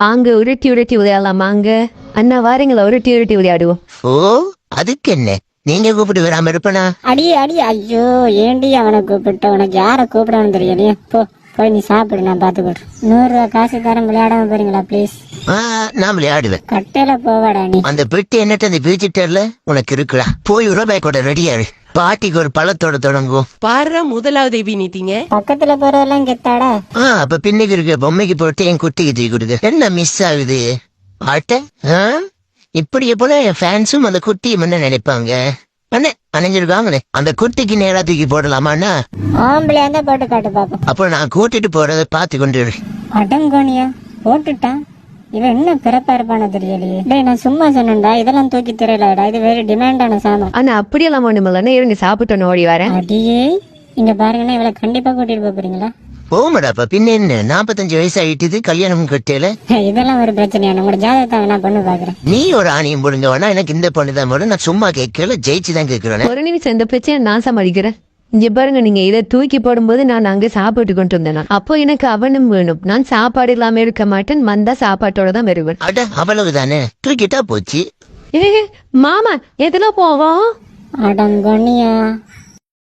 அங்க உருட்டி உருட்டி விளையாடலாம் அங்க. அண்ணா வாரீங்களா, உருட்டி உருட்டி விளையாடுவோம். ஓ, அதுக்கு என்ன, நீங்க கூப்பிட்டு வராம இருப்பனா? அடியே அடி, ஐயோ ஏண்டி அவனை கூப்பிட்ட? உனக்கு யார கூப்பிடணும் தெரியலையே. போய் நீ சாப்பிடு, நான் பாத்துக்கிட்டு. 100 ரூபா காசு தரம், விளையாடாம போறீங்களா ப்ளீஸ்? நான் விளையாடுவேன். கட்டையில போவாடா நீ. அந்த பெட்டி என்னட்டு அந்த பிரிச்சுட்டர்ல உனக்கு இருக்குடா. போய் ரூபாய் கூட ரெடியாரு. பாட்டிக்கு ஒரு பழத்தோட தொடங்குவோம். பாரு, முதலாவது வீணிட்டீங்க. பக்கத்துல போறதெல்லாம் கெத்தாடா. அப்ப பின்னுக்கு இருக்க பொம்மைக்கு போட்டு என் குட்டிக்கு தூக்கி கொடுங்க. என்ன மிஸ் ஆகுது ஆட்ட? இப்படியே போல என் ஃபேன்ஸும் அந்த குட்டியும் என்ன நினைப்பாங்க? அண்ணே அணைஞ்சிருக்காங்களே, அந்த குட்டிக்கு நேரா தூக்கி போடலாமாண்ணா? ஆம்பளையா இருந்தா போட்டு காட்டு பாப்போம். அப்ப நான் கூட்டிட்டு போறதை பார்த்து கொண்டு இரு. அடங்கோனியா போட்டுட்டான். இவன் என்ன பிறப்பா இருப்பானோ தெரியலையே. டேய், நான் சும்மா சொன்னேன்டா, இதெல்லாம் தூக்கி தெரியலடா. இது வெரி டிமாண்டான சாமான். ஆனா அப்படியெல்லாம் ஒண்ணுமில்லண்ணா, இருங்க சாப்பிட்டோன்னு ஓடி வரேன். அடியே இங்க பாருங்கன்னா, இவளை கண்டிப்பா கூட்டிட்டு போறீங்களா? போமாடாப்பா, பின்ன என்ன 45 வயசு ஆயிட்டுது, கல்யாணம் கட்டல. இதெல்லாம் ஒரு பிரச்சனையா? உங்களோட ஜாதகத்தை நான் பொண்ணு பாக்குறேன். நீ ஒரு ஆணியம் போடுங்க வேணா, எனக்கு இந்த பொண்ணுதான் போடும். நான் சும்மா கேட்கல, ஜெயிச்சுதான் கேட்கிறேன். ஒரு நிமிஷம், இந்த பிரச்சனை நான் சமாளிக்கிறேன். இங்க பாருங்க, நீங்க இதை தூக்கி போடும்போது நான் அங்க சாப்பிட்டு கொண்டு வந்தேன். அப்போ எனக்கு அவனும் வேணும். நான் சாப்பாடு இல்லாம இருக்க மாட்டேன், வந்தா சாப்பாட்டோட தான் வருவேன். அட அவ்வளவுதானே, தூக்கிட்டா போச்சு. மாமா எதுல போவோம்? அடங்கொன்னியா